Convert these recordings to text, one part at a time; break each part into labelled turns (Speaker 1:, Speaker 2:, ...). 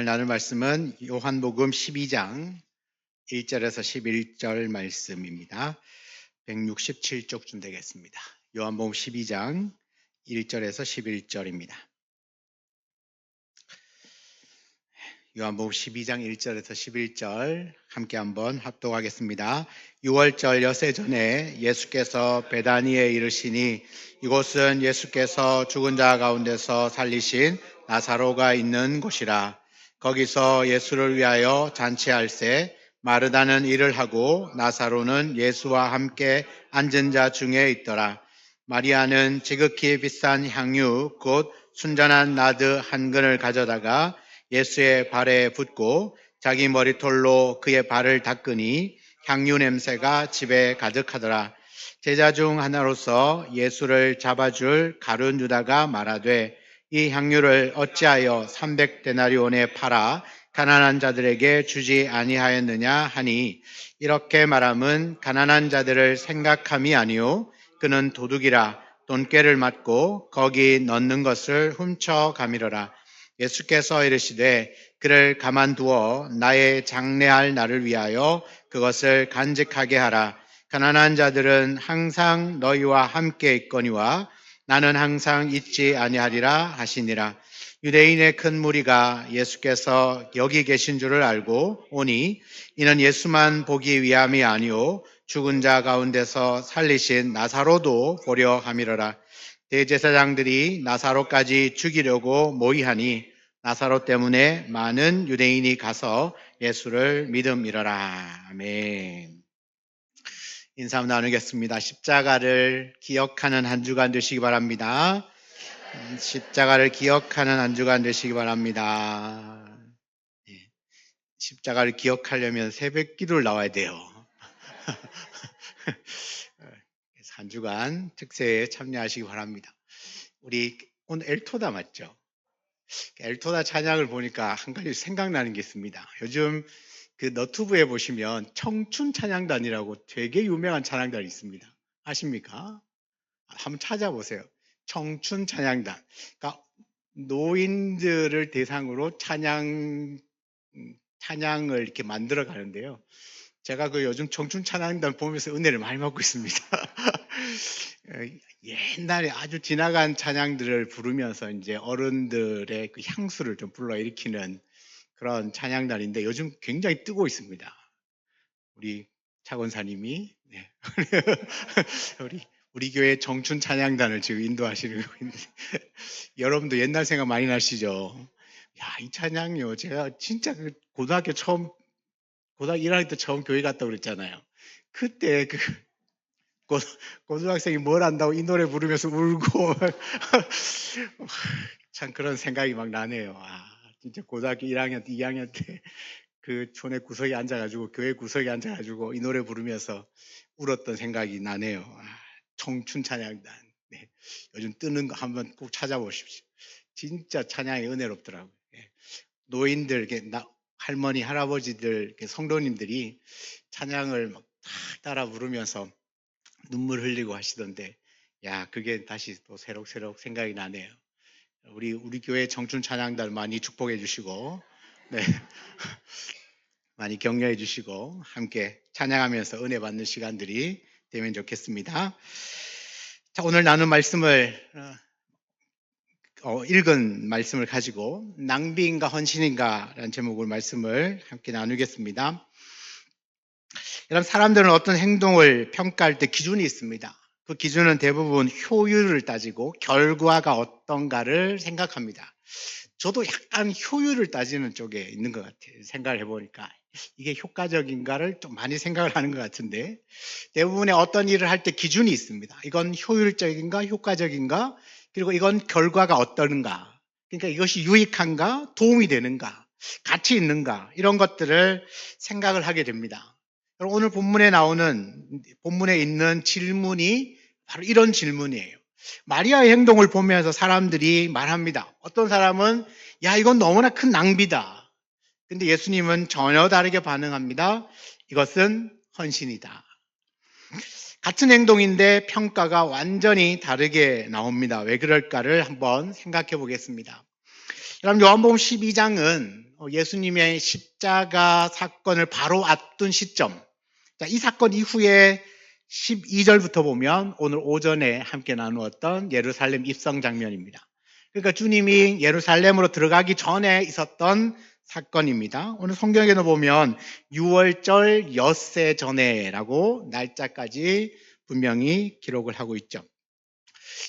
Speaker 1: 오늘 나눌 말씀은 요한복음 12장 1절에서 11절 말씀입니다. 167쪽쯤 되겠습니다. 요한복음 12장 1절에서 11절입니다. 요한복음 12장 1절에서 11절 함께 한번 합독하겠습니다. 6월절 엿새 전에 예수께서 베다니에 이르시니 이곳은 예수께서 죽은 자 가운데서 살리신 나사로가 있는 곳이라. 거기서 예수를 위하여 잔치할새 마르다는 일을 하고 나사로는 예수와 함께 앉은 자 중에 있더라. 마리아는 지극히 비싼 향유 곧 순전한 나드 한 근을 가져다가 예수의 발에 붓고 자기 머리털로 그의 발을 닦으니 향유 냄새가 집에 가득하더라. 제자 중 하나로서 예수를 잡아줄 가룟 유다가 말하되 이 향유를 어찌하여 300데나리온에 팔아 가난한 자들에게 주지 아니하였느냐 하니 이렇게 말함은 가난한 자들을 생각함이 아니요 그는 도둑이라 돈꾀를 맞고 거기 넣는 것을 훔쳐가미러라. 예수께서 이르시되 그를 가만두어 나의 장례할 날을 위하여 그것을 간직하게 하라. 가난한 자들은 항상 너희와 함께 있거니와 나는 항상 있지 아니하리라 하시니라. 유대인의 큰 무리가 예수께서 여기 계신 줄을 알고 오니 이는 예수만 보기 위함이 아니오 죽은 자 가운데서 살리신 나사로도 보려 함이러라. 대제사장들이 나사로까지 죽이려고 모의하니 나사로 때문에 많은 유대인이 가서 예수를 믿음이러라. 아멘. 인사 나누겠습니다. 십자가를 기억하는 한 주간 되시기 바랍니다. 십자가를 기억하는 한 주간 되시기 바랍니다. 십자가를 기억하려면 새벽 기도를 나와야 돼요. 한 주간 특세에 참여하시기 바랍니다. 우리 오늘 엘토다 맞죠? 엘토다 찬양을 보니까 한 가지 생각나는 게 있습니다. 요즘 그 너튜브에 보시면 청춘 찬양단이라고 되게 유명한 찬양단이 있습니다. 아십니까? 한번 찾아보세요. 청춘 찬양단. 그러니까 노인들을 대상으로 찬양을 이렇게 만들어 가는데요. 제가 그 요즘 청춘 찬양단 보면서 은혜를 많이 받고 있습니다. 옛날에 아주 지나간 찬양들을 부르면서 이제 어른들의 그 향수를 좀 불러일으키는 그런 찬양단인데 요즘 굉장히 뜨고 있습니다. 우리 차권사님이 네. 우리 교회 청춘 찬양단을 지금 인도하시는 있는데 여러분도 옛날 생각 많이 나시죠? 야, 이 찬양요. 제가 진짜 그 고등학교 1학년 때 처음 교회 갔다 그랬잖아요. 그때 그 고등학생이 뭘 안다고 이 노래 부르면서 울고 참 그런 생각이 막 나네요. 진짜 고등학교 1학년, 2학년 때 그 촌의 구석에 앉아가지고 교회 구석에 앉아가지고 이 노래 부르면서 울었던 생각이 나네요. 청춘 찬양단. 네. 요즘 뜨는 거 한번 꼭 찾아보십시오. 진짜 찬양이 은혜롭더라고요. 노인들, 할머니, 할아버지들, 성도님들이 찬양을 막 따라 부르면서 눈물 흘리고 하시던데, 야, 그게 다시 또 새록새록 생각이 나네요. 우리 교회 청춘 찬양단 많이 축복해 주시고, 네. 많이 격려해 주시고, 함께 찬양하면서 은혜 받는 시간들이 되면 좋겠습니다. 자, 오늘 나눈 말씀을, 읽은 말씀을 가지고, 낭비인가 헌신인가 라는 제목으로 말씀을 함께 나누겠습니다. 여러분, 사람들은 어떤 행동을 평가할 때 기준이 있습니다. 그 기준은 대부분 효율을 따지고 결과가 어떤가를 생각합니다. 저도 약간 효율을 따지는 쪽에 있는 것 같아요. 생각을 해보니까 이게 효과적인가를 좀 많이 생각을 하는 것 같은데 대부분의 어떤 일을 할 때 기준이 있습니다. 이건 효율적인가 효과적인가 그리고 이건 결과가 어떤가 그러니까 이것이 유익한가 도움이 되는가 가치 있는가 이런 것들을 생각을 하게 됩니다. 오늘 본문에 있는 질문이 바로 이런 질문이에요. 마리아의 행동을 보면서 사람들이 말합니다. 어떤 사람은 야, 이건 너무나 큰 낭비다. 근데 예수님은 전혀 다르게 반응합니다. 이것은 헌신이다. 같은 행동인데 평가가 완전히 다르게 나옵니다. 왜 그럴까를 한번 생각해 보겠습니다. 여러분, 요한복음 12장은 예수님의 십자가 사건을 바로 앞둔 시점. 자, 이 사건 이후에 12절부터 보면 오늘 오전에 함께 나누었던 예루살렘 입성 장면입니다. 그러니까 주님이 예루살렘으로 들어가기 전에 있었던 사건입니다. 오늘 성경에는 보면 6월절 엿새 전에라고 날짜까지 분명히 기록을 하고 있죠.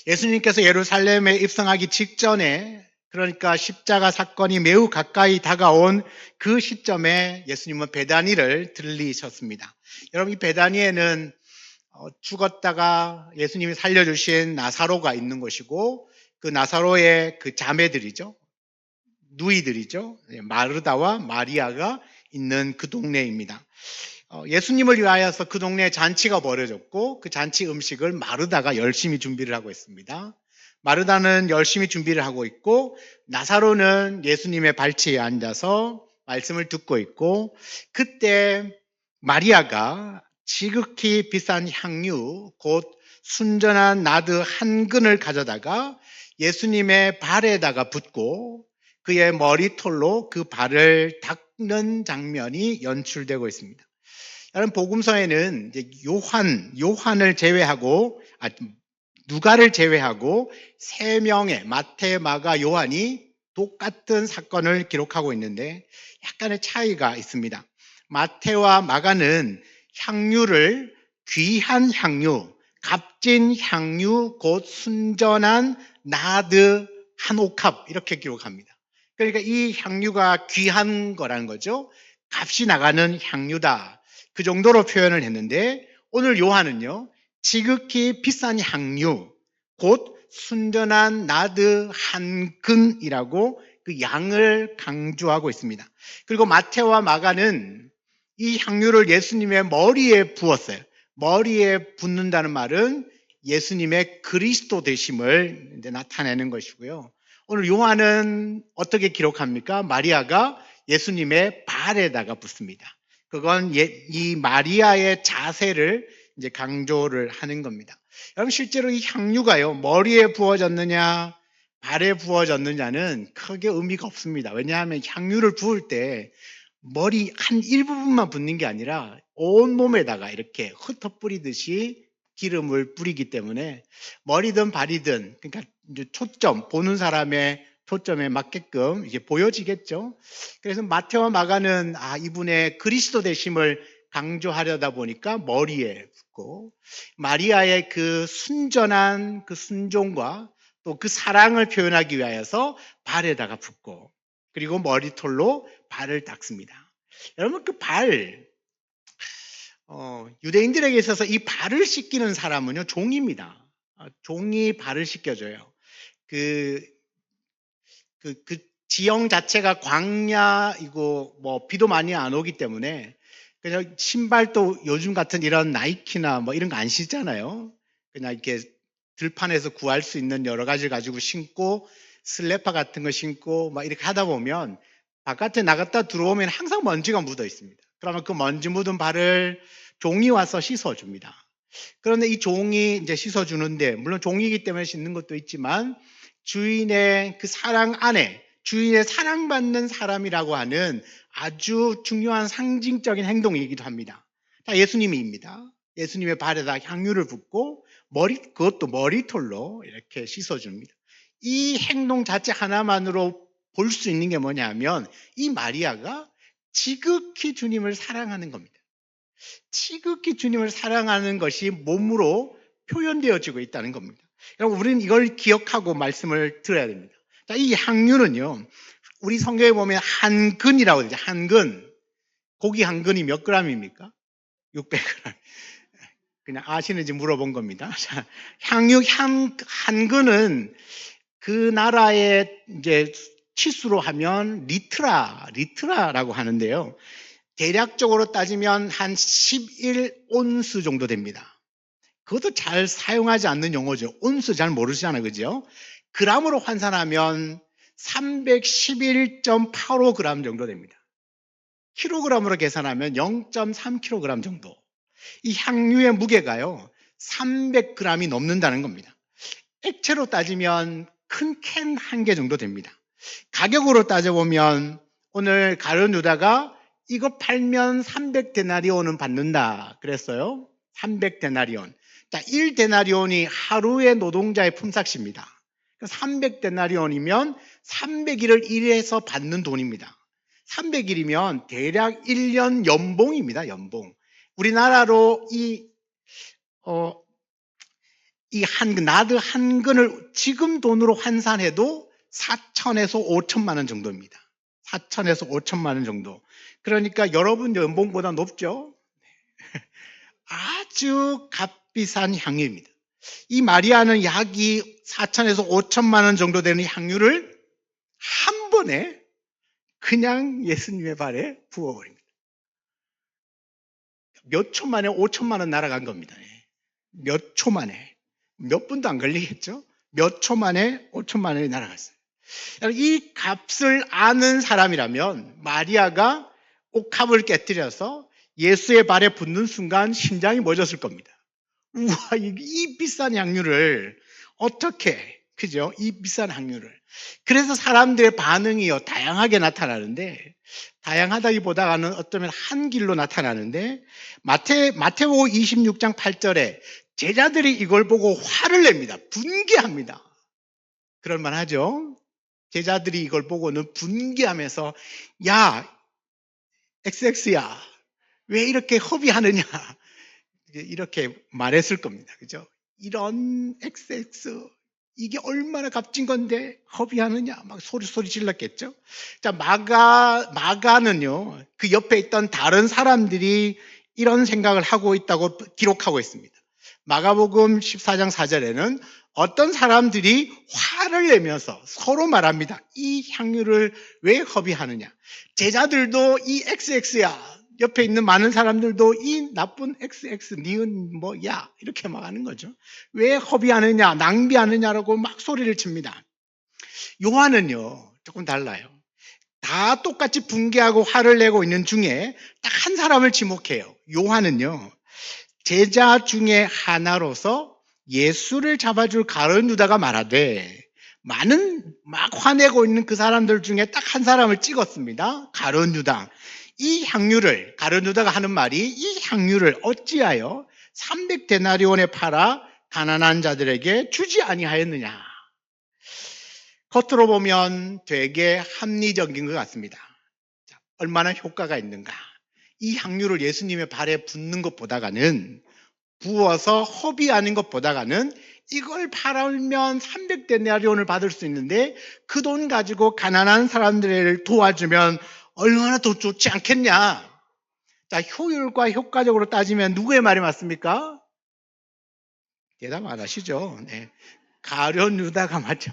Speaker 1: 예수님께서 예루살렘에 입성하기 직전에, 그러니까 십자가 사건이 매우 가까이 다가온 그 시점에 예수님은 베다니를 들리셨습니다. 여러분, 이 베다니에는 죽었다가 예수님이 살려주신 나사로가 있는 곳이고, 그 나사로의 그 자매들이죠, 누이들이죠, 마르다와 마리아가 있는 그 동네입니다. 예수님을 위하여서 그 동네에 잔치가 벌어졌고, 그 잔치 음식을 마르다가 열심히 준비를 하고 있습니다. 마르다는 열심히 준비를 하고 있고, 나사로는 예수님의 발치에 앉아서 말씀을 듣고 있고, 그때 마리아가 지극히 비싼 향유, 곧 순전한 나드 한 근을 가져다가 예수님의 발에다가 붓고 그의 머리털로 그 발을 닦는 장면이 연출되고 있습니다. 여러분, 복음서에는 이제 요한을 제외하고, 누가를 제외하고 세 명의 마태, 마가, 요한이 똑같은 사건을 기록하고 있는데 약간의 차이가 있습니다. 마태와 마가는 향유를 귀한 향유, 값진 향유, 곧 순전한 나드 한 옥합 이렇게 기록합니다. 그러니까 이 향유가 귀한 거라는 거죠. 값이 나가는 향유다. 그 정도로 표현을 했는데, 오늘 요한은요, 지극히 비싼 향유, 곧 순전한 나드 한 근이라고 그 양을 강조하고 있습니다. 그리고 마태와 마가는 이 향유를 예수님의 머리에 부었어요. 머리에 붓는다는 말은 예수님의 그리스도 되심을 나타내는 것이고요. 오늘 요한은 어떻게 기록합니까? 마리아가 예수님의 발에다가 붓습니다. 그건 이 마리아의 자세를 이제 강조를 하는 겁니다. 여러분, 실제로 이 향유가요, 머리에 부어졌느냐, 발에 부어졌느냐는 크게 의미가 없습니다. 왜냐하면 향유를 부을 때 머리 한 일부분만 붓는 게 아니라 온 몸에다가 이렇게 흩어 뿌리듯이 기름을 뿌리기 때문에 머리든 발이든, 그러니까 이제 보는 사람의 초점에 맞게끔 이게 보여지겠죠. 그래서 마태와 마가는 이분의 그리스도 되심을 강조하려다 보니까 머리에 붓고, 마리아의 그 순전한 그 순종과 또 그 사랑을 표현하기 위하여서 발에다가 붓고, 그리고 머리털로 발을 닦습니다. 여러분, 그 발, 유대인들에게 있어서 이 발을 씻기는 사람은요, 종입니다. 종이 발을 씻겨줘요. 그 지형 자체가 광야이고, 비도 많이 안 오기 때문에, 그냥 신발도 요즘 같은 이런 나이키나 이런 거 안 신잖아요. 그냥 이렇게 들판에서 구할 수 있는 여러 가지를 가지고 신고, 슬래퍼 같은 거 신고, 이렇게 하다 보면, 바깥에 나갔다 들어오면 항상 먼지가 묻어 있습니다. 그러면 그 먼지 묻은 발을 종이 와서 씻어줍니다. 그런데 이 종이 이제 씻어주는데, 물론 종이기 때문에 씻는 것도 있지만, 주인의 그 사랑 안에, 주인의 사랑받는 사람이라고 하는 아주 중요한 상징적인 행동이기도 합니다. 자, 예수님입니다. 예수님의 발에다 향유를 붓고, 그것도 머리털로 이렇게 씻어줍니다. 이 행동 자체 하나만으로 볼 수 있는 게 뭐냐면, 이 마리아가 지극히 주님을 사랑하는 겁니다. 지극히 주님을 사랑하는 것이 몸으로 표현되어지고 있다는 겁니다. 여러분, 우리는 이걸 기억하고 말씀을 들어야 됩니다. 자, 이 향유는요, 우리 성경에 보면 한 근이라고 되죠. 한 근. 고기 한 근이 몇 g입니까? 600g. 그냥 아시는지 물어본 겁니다. 자, 향유 한 근은 그 나라의 이제 치수로 하면 리트라라고 하는데요. 대략적으로 따지면 한 11온스 정도 됩니다. 그것도 잘 사용하지 않는 용어죠. 온스 잘 모르시잖아요. 그죠? 그람으로 환산하면 311.85g 정도 됩니다. 킬로그램으로 계산하면 0.3kg 정도. 이 향유의 무게가요, 300g이 넘는다는 겁니다. 액체로 따지면 큰 캔 한 개 정도 됩니다. 가격으로 따져보면 오늘 가룟 유다가 이거 팔면 300데나리온은 받는다 그랬어요. 300데나리온. 자, 1데나리온이 하루의 노동자의 품삯입니다. 300데나리온이면 300일을 일해서 받는 돈입니다. 300일이면 대략 1년 연봉입니다. 연봉. 우리나라로 나드 한 근을 지금 돈으로 환산해도 4천에서 5천만 원 정도입니다. 4천에서 5천만 원 정도. 그러니까 여러분 연봉보다 높죠? 아주 값비싼 향유입니다. 이 마리아는 약이 4천에서 5천만 원 정도 되는 향유를 한 번에 그냥 예수님의 발에 부어버립니다. 몇 초 만에 5천만 원 날아간 겁니다. 몇 초 만에. 몇 분도 안 걸리겠죠? 몇 초 만에 5천만 원이 날아갔어요. 이 값을 아는 사람이라면 마리아가 옥합을 깨뜨려서 예수의 발에 붙는 순간 심장이 멎었을 겁니다. 우와, 이 비싼 향유를 어떻게, 그죠? 이 비싼 향유를. 그래서 사람들의 반응이요, 다양하게 나타나는데, 다양하다기보다는 어쩌면 한 길로 나타나는데, 마태복음 26장 8절에 제자들이 이걸 보고 화를 냅니다. 분개합니다. 그럴만하죠? 제자들이 이걸 보고는 분개하면서, 야, XX야, 왜 이렇게 허비하느냐? 이렇게 말했을 겁니다. 그죠? 이런 XX, 이게 얼마나 값진 건데 허비하느냐? 막 소리 질렀겠죠? 자, 마가는요, 그 옆에 있던 다른 사람들이 이런 생각을 하고 있다고 기록하고 있습니다. 마가복음 14장 4절에는 어떤 사람들이 화를 내면서 서로 말합니다. 이 향유를 왜 허비하느냐? 제자들도 이 XX야. 옆에 있는 많은 사람들도 이 나쁜 XX, 니은 뭐야 이렇게 막 하는 거죠. 왜 허비하느냐, 낭비하느냐라고 막 소리를 칩니다. 요한은요, 조금 달라요. 다 똑같이 분개하고 화를 내고 있는 중에 딱 한 사람을 지목해요. 요한은요, 제자 중에 하나로서 예수를 잡아줄 가룟 유다가 말하되, 많은 막 화내고 있는 그 사람들 중에 딱 한 사람을 찍었습니다. 가룟 유다. 이 향유를, 가룟 유다가 하는 말이, 이 향유를 어찌하여 300데나리온에 팔아 가난한 자들에게 주지 아니하였느냐. 겉으로 보면 되게 합리적인 것 같습니다. 자, 얼마나 효과가 있는가. 이 향유를 예수님의 발에 붓는 것보다는, 부어서 허비하는 것보다는 이걸 팔면 300데나리온을 받을 수 있는데 그 돈 가지고 가난한 사람들을 도와주면 얼마나 더 좋지 않겠냐. 자, 효율과 효과적으로 따지면 누구의 말이 맞습니까? 대답 안 하시죠? 네. 가룟 유다가 맞죠.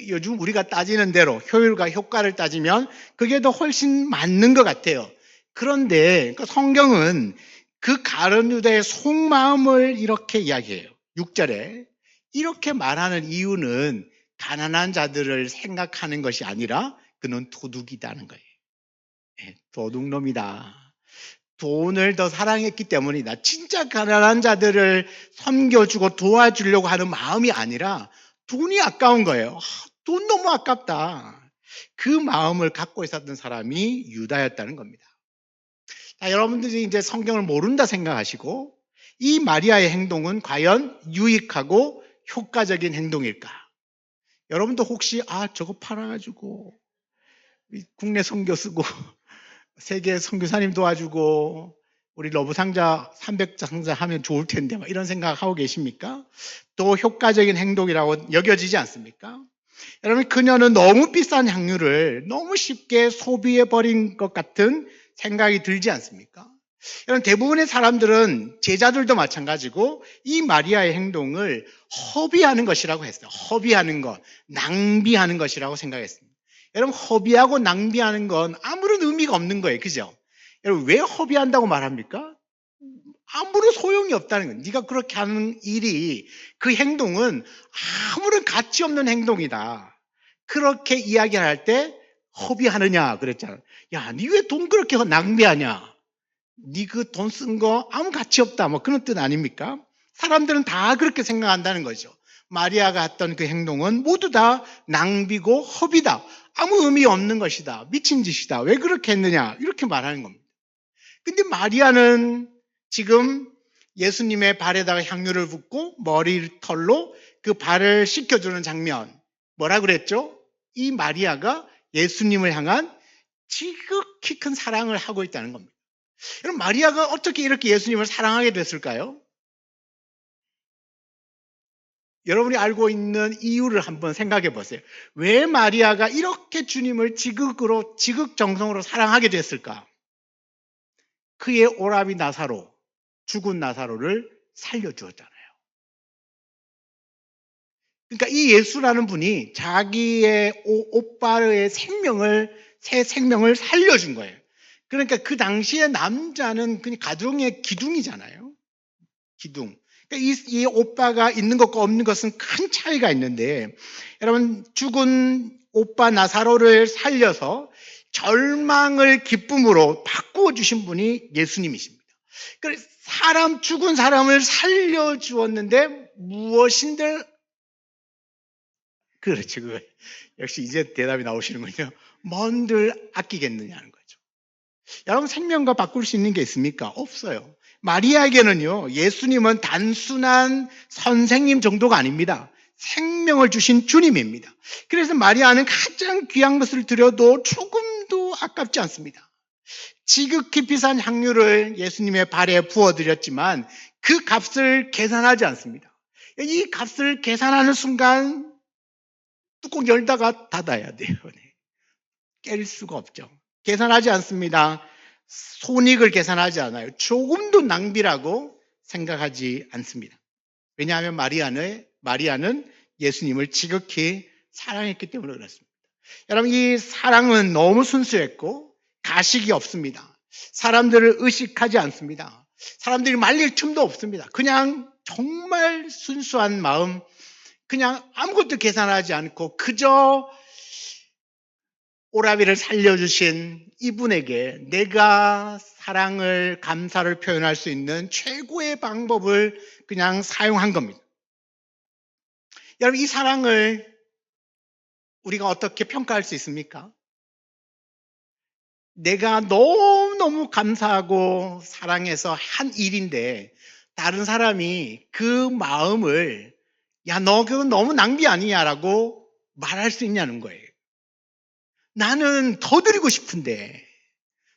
Speaker 1: 요즘 우리가 따지는 대로 효율과 효과를 따지면 그게 더 훨씬 맞는 것 같아요. 그런데 성경은 그 가룟 유다의 속마음을 이렇게 이야기해요. 6절에 이렇게 말하는 이유는 가난한 자들을 생각하는 것이 아니라 그는 도둑이다는 거예요. 도둑놈이다. 돈을 더 사랑했기 때문이다. 진짜 가난한 자들을 섬겨주고 도와주려고 하는 마음이 아니라 돈이 아까운 거예요. 돈 너무 아깝다. 그 마음을 갖고 있었던 사람이 유다였다는 겁니다. 자, 여러분들이 이제 성경을 모른다 생각하시고 이 마리아의 행동은 과연 유익하고 효과적인 행동일까? 여러분도 혹시 저거 팔아가지고 국내 선교 쓰고 세계 선교사님 도와주고 우리 러브상자 300상자 하면 좋을 텐데 막 이런 생각하고 계십니까? 또 효과적인 행동이라고 여겨지지 않습니까? 여러분, 그녀는 너무 비싼 향유를 너무 쉽게 소비해버린 것 같은 생각이 들지 않습니까? 여러분, 대부분의 사람들은, 제자들도 마찬가지고 이 마리아의 행동을 허비하는 것이라고 했어요. 허비하는 것, 낭비하는 것이라고 생각했습니다. 여러분, 허비하고 낭비하는 건 아무런 의미가 없는 거예요. 그죠? 여러분, 왜 허비한다고 말합니까? 아무런 소용이 없다는 거예요. 네가 그렇게 하는 일이, 그 행동은 아무런 가치 없는 행동이다. 그렇게 이야기를 할 때 허비하느냐 그랬잖아. 야, 니 왜 돈 그렇게 낭비하냐? 니 그 돈 쓴 거 아무 가치 없다. 뭐 그런 뜻 아닙니까? 사람들은 다 그렇게 생각한다는 거죠. 마리아가 했던 그 행동은 모두 다 낭비고 허비다. 아무 의미 없는 것이다. 미친 짓이다. 왜 그렇게 했느냐? 이렇게 말하는 겁니다. 근데 마리아는 지금 예수님의 발에다가 향유를 붓고 머리털로 그 발을 씻겨주는 장면. 뭐라 그랬죠? 이 마리아가 예수님을 향한 지극히 큰 사랑을 하고 있다는 겁니다. 여러분, 마리아가 어떻게 이렇게 예수님을 사랑하게 됐을까요? 여러분이 알고 있는 이유를 한번 생각해 보세요. 왜 마리아가 이렇게 주님을 지극정성으로 사랑하게 됐을까? 그의 오라비 나사로, 죽은 나사로를 살려주었잖아요. 그러니까 이 예수라는 분이 자기의 오빠의 새 생명을 살려준 거예요. 그러니까 그 당시에 남자는 그냥 가정의 기둥이잖아요. 기둥. 그러니까 이 오빠가 있는 것과 없는 것은 큰 차이가 있는데, 여러분, 죽은 오빠 나사로를 살려서 절망을 기쁨으로 바꾸어 주신 분이 예수님이십니다. 그래서 죽은 사람을 살려주었는데 무엇인들, 그렇죠. 역시 이제 대답이 나오시는군요. 뭔들 아끼겠느냐는 거죠. 여러분, 생명과 바꿀 수 있는 게 있습니까? 없어요. 마리아에게는요, 예수님은 단순한 선생님 정도가 아닙니다. 생명을 주신 주님입니다. 그래서 마리아는 가장 귀한 것을 드려도 조금도 아깝지 않습니다. 지극히 비싼 향유를 예수님의 발에 부어드렸지만 그 값을 계산하지 않습니다. 이 값을 계산하는 순간 뚜껑 열다가 닫아야 돼요. 깰 수가 없죠. 계산하지 않습니다. 손익을 계산하지 않아요. 조금도 낭비라고 생각하지 않습니다. 왜냐하면 마리아는 예수님을 지극히 사랑했기 때문에 그렇습니다. 여러분, 이 사랑은 너무 순수했고 가식이 없습니다. 사람들을 의식하지 않습니다. 사람들이 말릴 틈도 없습니다. 그냥 정말 순수한 마음, 그냥 아무것도 계산하지 않고 그저 오라비를 살려주신 이분에게 내가 사랑을, 감사를 표현할 수 있는 최고의 방법을 그냥 사용한 겁니다. 여러분, 이 사랑을 우리가 어떻게 평가할 수 있습니까? 내가 너무너무 감사하고 사랑해서 한 일인데 다른 사람이 그 마음을 야, 너 그거 너무 낭비 아니냐라고 말할 수 있냐는 거예요. 나는 더 드리고 싶은데,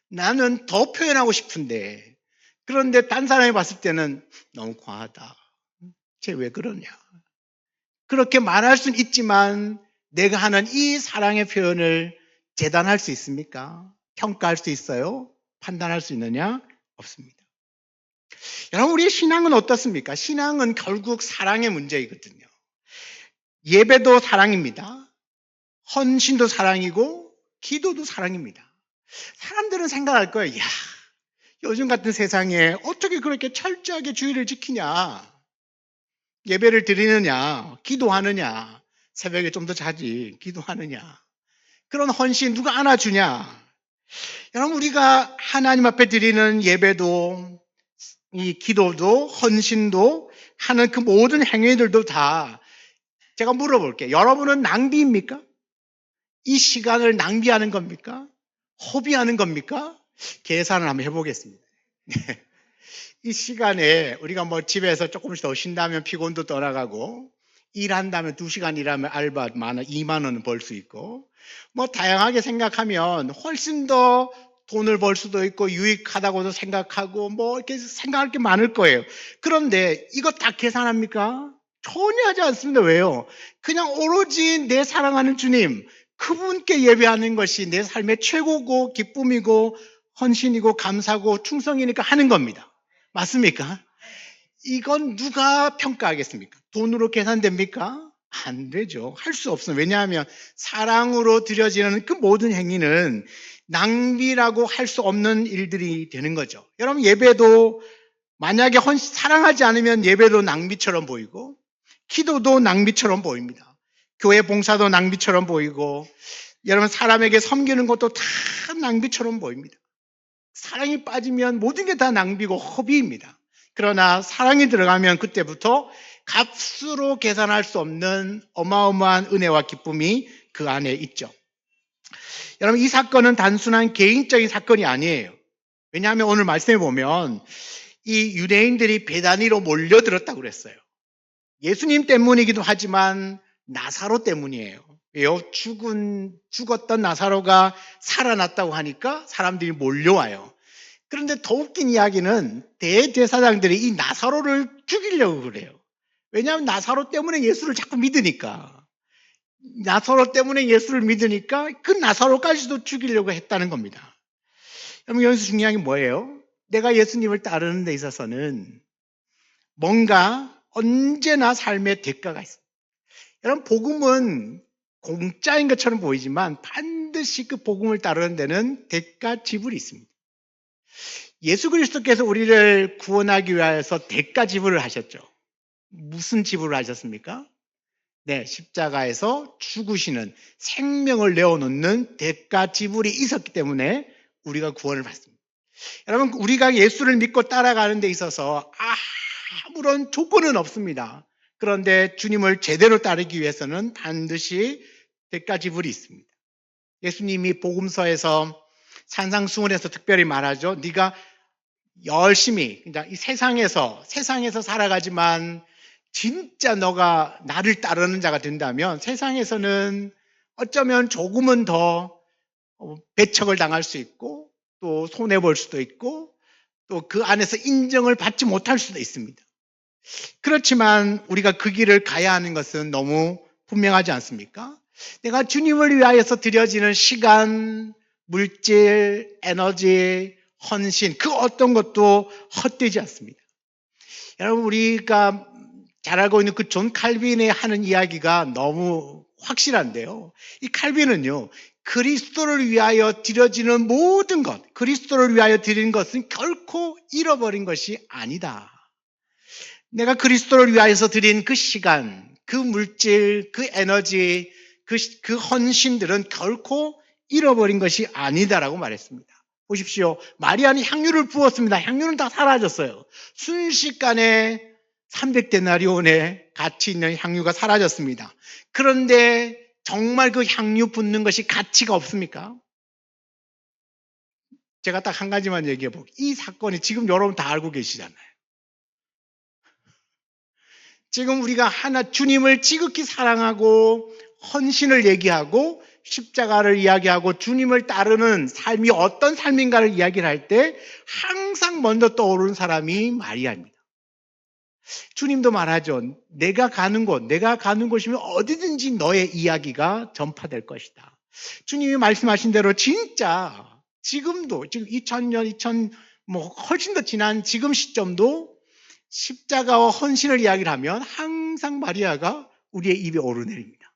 Speaker 1: 나는 더 표현하고 싶은데, 그런데 딴 사람이 봤을 때는 너무 과하다. 쟤 왜 그러냐. 그렇게 말할 수는 있지만 내가 하는 이 사랑의 표현을 재단할 수 있습니까? 평가할 수 있어요? 판단할 수 있느냐? 없습니다. 여러분, 우리의 신앙은 어떻습니까? 신앙은 결국 사랑의 문제이거든요. 예배도 사랑입니다. 헌신도 사랑이고 기도도 사랑입니다. 사람들은 생각할 거예요. 야, 요즘 같은 세상에 어떻게 그렇게 철저하게 주의를 지키냐? 예배를 드리느냐? 기도하느냐? 새벽에 좀 더 자지. 기도하느냐? 그런 헌신 누가 안아주냐? 여러분, 우리가 하나님 앞에 드리는 예배도 이 기도도 헌신도 하는 그 모든 행위들도 다 제가 물어볼게요. 여러분은 낭비입니까? 이 시간을 낭비하는 겁니까? 허비하는 겁니까? 계산을 한번 해보겠습니다. 이 시간에 우리가 뭐 집에서 조금씩 더 쉰다면 피곤도 떠나가고 일한다면 2시간 일하면 알바 2만 원은 벌 수 있고 뭐 다양하게 생각하면 훨씬 더 돈을 벌 수도 있고 유익하다고도 생각하고 뭐 이렇게 생각할 게 많을 거예요. 그런데 이거 다 계산합니까? 전혀 하지 않습니다. 왜요? 그냥 오로지 내 사랑하는 주님, 그분께 예배하는 것이 내 삶의 최고고 기쁨이고 헌신이고 감사고 충성이니까 하는 겁니다. 맞습니까? 이건 누가 평가하겠습니까? 돈으로 계산됩니까? 안 되죠. 할 수 없어요. 왜냐하면 사랑으로 드려지는 그 모든 행위는 낭비라고 할 수 없는 일들이 되는 거죠. 여러분, 예배도 만약에 사랑하지 않으면 예배도 낭비처럼 보이고 기도도 낭비처럼 보입니다. 교회 봉사도 낭비처럼 보이고 여러분, 사람에게 섬기는 것도 다 낭비처럼 보입니다. 사랑이 빠지면 모든 게 다 낭비고 허비입니다. 그러나 사랑이 들어가면 그때부터 값으로 계산할 수 없는 어마어마한 은혜와 기쁨이 그 안에 있죠. 여러분, 이 사건은 단순한 개인적인 사건이 아니에요. 왜냐하면 오늘 말씀해 보면 이 유대인들이 베다니로 몰려들었다고 그랬어요. 예수님 때문이기도 하지만 나사로 때문이에요. 왜요? 죽었던 나사로가 살아났다고 하니까 사람들이 몰려와요. 그런데 더 웃긴 이야기는 대제사장들이 이 나사로를 죽이려고 그래요. 왜냐하면 나사로 때문에 예수를 자꾸 믿으니까. 나사로 때문에 예수를 믿으니까 그 나사로까지도 죽이려고 했다는 겁니다. 여러분, 여기서 중요한 게 뭐예요? 내가 예수님을 따르는 데 있어서는 뭔가 언제나 삶의 대가가 있습니다. 여러분, 복음은 공짜인 것처럼 보이지만 반드시 그 복음을 따르는 데는 대가 지불이 있습니다. 예수 그리스도께서 우리를 구원하기 위해서 대가 지불을 하셨죠. 무슨 지불을 하셨습니까? 네, 십자가에서 죽으시는, 생명을 내어놓는 대가 지불이 있었기 때문에 우리가 구원을 받습니다. 여러분, 우리가 예수를 믿고 따라가는 데 있어서 아무런 조건은 없습니다. 그런데 주님을 제대로 따르기 위해서는 반드시 대가 지불이 있습니다. 예수님이 복음서에서 산상수훈에서 특별히 말하죠. 네가 열심히 이 세상에서 살아가지만 진짜 너가 나를 따르는 자가 된다면 세상에서는 어쩌면 조금은 더 배척을 당할 수 있고 또 손해볼 수도 있고 또 그 안에서 인정을 받지 못할 수도 있습니다. 그렇지만 우리가 그 길을 가야 하는 것은 너무 분명하지 않습니까? 내가 주님을 위하여서 드려지는 시간, 물질, 에너지, 헌신, 그 어떤 것도 헛되지 않습니다. 여러분, 우리가 잘 알고 있는 그 존 칼빈의 하는 이야기가 너무 확실한데요. 이 칼빈은요, 그리스도를 위하여 드려지는 모든 것, 그리스도를 위하여 드리는 것은 결코 잃어버린 것이 아니다. 내가 그리스도를 위하여서 드린 그 시간, 그 물질, 그 에너지, 그 헌신들은 결코 잃어버린 것이 아니다라고 말했습니다. 보십시오. 마리아는 향유를 부었습니다. 향유는 다 사라졌어요. 순식간에 300데나리온의 가치 있는 향유가 사라졌습니다. 그런데 정말 그 향유 붓는 것이 가치가 없습니까? 제가 딱 한 가지만 얘기해 볼게요. 이 사건이 지금 여러분 다 알고 계시잖아요. 지금 우리가 주님을 지극히 사랑하고 헌신을 얘기하고 십자가를 이야기하고 주님을 따르는 삶이 어떤 삶인가를 이야기를 할 때 항상 먼저 떠오르는 사람이 마리아입니다. 주님도 말하죠. 내가 가는 곳이면 어디든지 너의 이야기가 전파될 것이다. 주님이 말씀하신 대로 진짜 지금도 지금 2000년, 훨씬 더 지난 지금 시점도 십자가와 헌신을 이야기를 하면 항상 마리아가 우리의 입에 오르내립니다.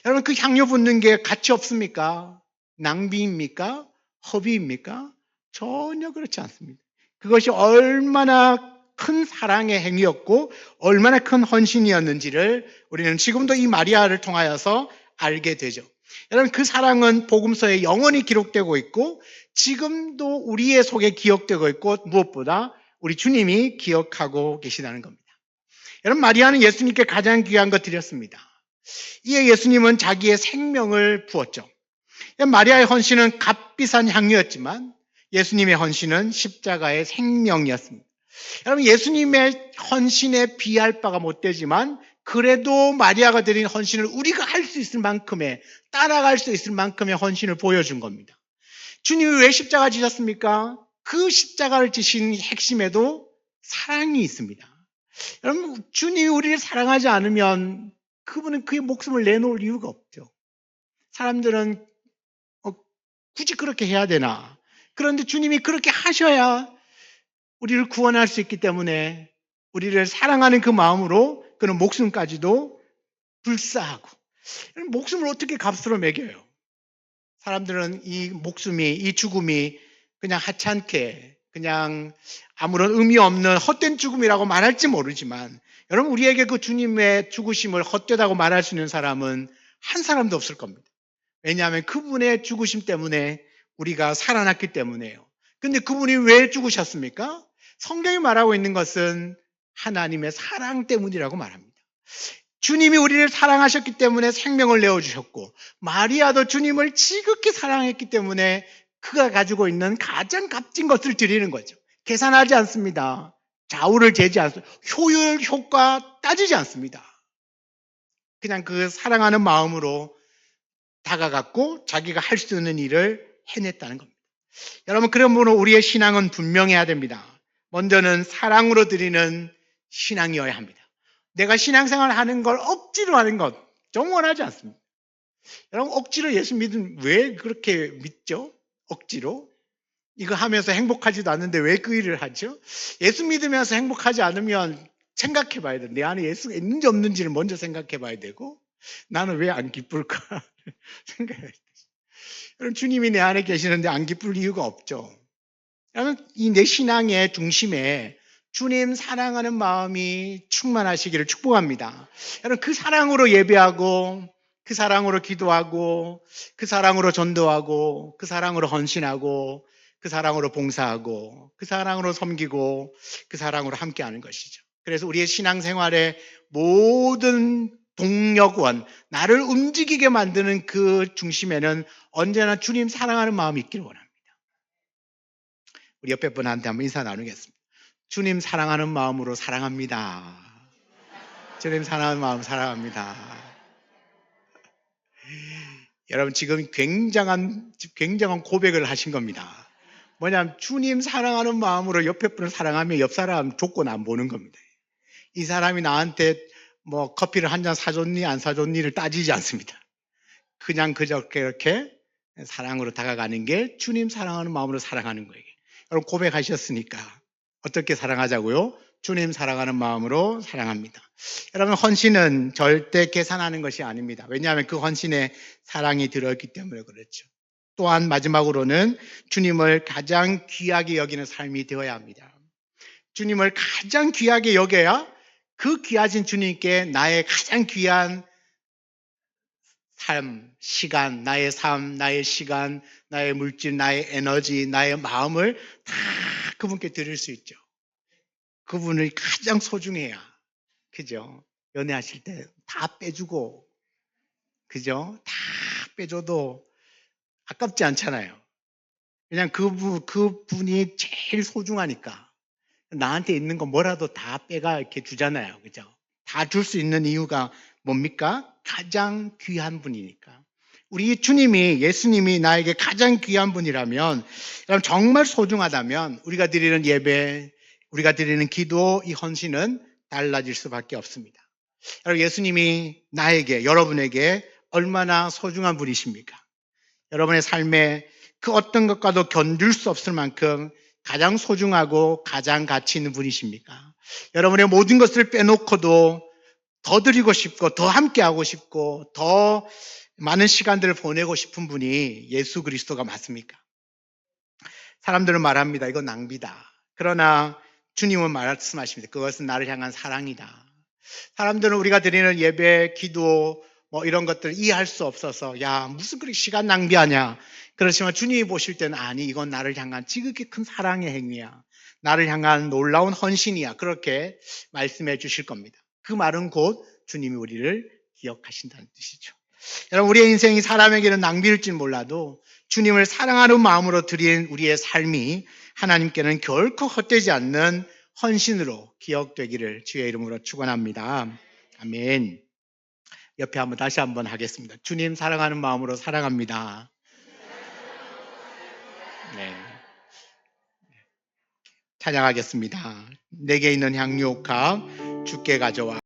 Speaker 1: 여러분, 그 향유 붓는 게 가치 없습니까? 낭비입니까? 허비입니까? 전혀 그렇지 않습니다. 그것이 얼마나 큰 사랑의 행위였고 얼마나 큰 헌신이었는지를 우리는 지금도 이 마리아를 통하여서 알게 되죠. 여러분, 그 사랑은 복음서에 영원히 기록되고 있고 지금도 우리의 속에 기억되고 있고 무엇보다 우리 주님이 기억하고 계시다는 겁니다. 여러분, 마리아는 예수님께 가장 귀한 것 드렸습니다. 이에 예수님은 자기의 생명을 부었죠. 마리아의 헌신은 값비싼 향유였지만 예수님의 헌신은 십자가의 생명이었습니다. 여러분, 예수님의 헌신에 비할 바가 못 되지만 그래도 마리아가 드린 헌신을 우리가 할 수 있을 만큼의, 따라갈 수 있을 만큼의 헌신을 보여준 겁니다. 주님이 왜 십자가 지셨습니까? 그 십자가를 지신 핵심에도 사랑이 있습니다. 여러분, 주님이 우리를 사랑하지 않으면 그분은 그의 목숨을 내놓을 이유가 없죠. 사람들은 굳이 그렇게 해야 되나? 그런데 주님이 그렇게 하셔야 우리를 구원할 수 있기 때문에 우리를 사랑하는 그 마음으로 그는 목숨까지도 불사하고, 목숨을 어떻게 값으로 매겨요? 사람들은 이 목숨이, 이 죽음이 그냥 하찮게, 그냥 아무런 의미 없는 헛된 죽음이라고 말할지 모르지만, 여러분, 우리에게 그 주님의 죽으심을 헛되다고 말할 수 있는 사람은 한 사람도 없을 겁니다. 왜냐하면 그분의 죽으심 때문에 우리가 살아났기 때문에요. 근데 그분이 왜 죽으셨습니까? 성경이 말하고 있는 것은 하나님의 사랑 때문이라고 말합니다. 주님이 우리를 사랑하셨기 때문에 생명을 내어주셨고, 마리아도 주님을 지극히 사랑했기 때문에 그가 가지고 있는 가장 값진 것을 드리는 거죠. 계산하지 않습니다. 좌우를 재지 않습니다. 효율, 효과 따지지 않습니다. 그냥 그 사랑하는 마음으로 다가갔고 자기가 할 수 있는 일을 해냈다는 겁니다. 여러분, 그러므로 우리의 신앙은 분명해야 됩니다. 먼저는 사랑으로 드리는 신앙이어야 합니다. 내가 신앙생활 하는 걸 억지로 하는 것 정원하지 않습니다. 여러분, 억지로 예수 믿으면 왜 그렇게 믿죠? 억지로? 이거 하면서 행복하지도 않는데 왜 그 일을 하죠? 예수 믿으면서 행복하지 않으면 생각해 봐야 돼. 내 안에 예수가 있는지 없는지를 먼저 생각해 봐야 되고, 나는 왜 안 기쁠까? 생각해야 돼. 여러분, 주님이 내 안에 계시는데 안 기쁠 이유가 없죠. 여러분, 이 내 신앙의 중심에 주님 사랑하는 마음이 충만하시기를 축복합니다. 여러분, 그 사랑으로 예배하고, 그 사랑으로 기도하고, 그 사랑으로 전도하고, 그 사랑으로 헌신하고, 그 사랑으로 봉사하고, 그 사랑으로 섬기고, 그 사랑으로 함께하는 것이죠. 그래서 우리의 신앙생활의 모든 동력원, 나를 움직이게 만드는 그 중심에는 언제나 주님 사랑하는 마음이 있기를 원합니다. 우리 옆에 분한테 한번 인사 나누겠습니다. 주님 사랑하는 마음으로 사랑합니다. 주님 사랑하는 마음 사랑합니다. 여러분, 지금 굉장한 고백을 하신 겁니다. 뭐냐면 주님 사랑하는 마음으로 옆에 분을 사랑하면 옆 사람 조건 안 보는 겁니다. 이 사람이 나한테 뭐 커피를 한 잔 사줬니 안 사줬니를 따지지 않습니다. 그냥 그렇게 사랑으로 다가가는 게 주님 사랑하는 마음으로 사랑하는 거예요. 여러분, 고백하셨으니까 어떻게 사랑하자고요? 주님 사랑하는 마음으로 사랑합니다. 여러분, 헌신은 절대 계산하는 것이 아닙니다. 왜냐하면 그 헌신에 사랑이 들어있기 때문에 그렇죠. 또한 마지막으로는 주님을 가장 귀하게 여기는 삶이 되어야 합니다. 주님을 가장 귀하게 여겨야 그 귀하신 주님께 나의 가장 귀한 삶, 시간, 나의 삶, 나의 시간, 나의 물질, 나의 에너지, 나의 마음을 다 그분께 드릴 수 있죠. 그분을 가장 소중해야, 그죠? 연애하실 때 다 빼주고, 그죠? 다 빼줘도 아깝지 않잖아요. 그냥 그분이 제일 소중하니까. 나한테 있는 거 뭐라도 다 빼가 이렇게 주잖아요. 그죠? 다 줄 수 있는 이유가 뭡니까? 가장 귀한 분이니까. 우리 주님이, 예수님이 나에게 가장 귀한 분이라면, 그럼 정말 소중하다면 우리가 드리는 예배, 우리가 드리는 기도, 이 헌신은 달라질 수밖에 없습니다. 여러분, 예수님이 나에게, 여러분에게 얼마나 소중한 분이십니까? 여러분의 삶에 그 어떤 것과도 견줄 수 없을 만큼 가장 소중하고 가장 가치 있는 분이십니까? 여러분의 모든 것을 빼놓고도 더 드리고 싶고 더 함께하고 싶고 더 많은 시간들을 보내고 싶은 분이 예수 그리스도가 맞습니까? 사람들은 말합니다. 이건 낭비다. 그러나 주님은 말씀하십니다. 그것은 나를 향한 사랑이다. 사람들은 우리가 드리는 예배, 기도, 뭐 이런 것들 이해할 수 없어서 야, 무슨 그렇게 시간 낭비하냐. 그렇지만 주님이 보실 때는 아니, 이건 나를 향한 지극히 큰 사랑의 행위야. 나를 향한 놀라운 헌신이야. 그렇게 말씀해 주실 겁니다. 그 말은 곧 주님이 우리를 기억하신다는 뜻이죠. 여러분, 우리의 인생이 사람에게는 낭비일지 몰라도 주님을 사랑하는 마음으로 드린 우리의 삶이 하나님께는 결코 헛되지 않는 헌신으로 기억되기를 주의 이름으로 축원합니다. 아멘. 옆에 한번 다시 한번 하겠습니다. 주님 사랑하는 마음으로 사랑합니다. 네. 찬양하겠습니다. 내게 있는 향유옥합 주께 가져와.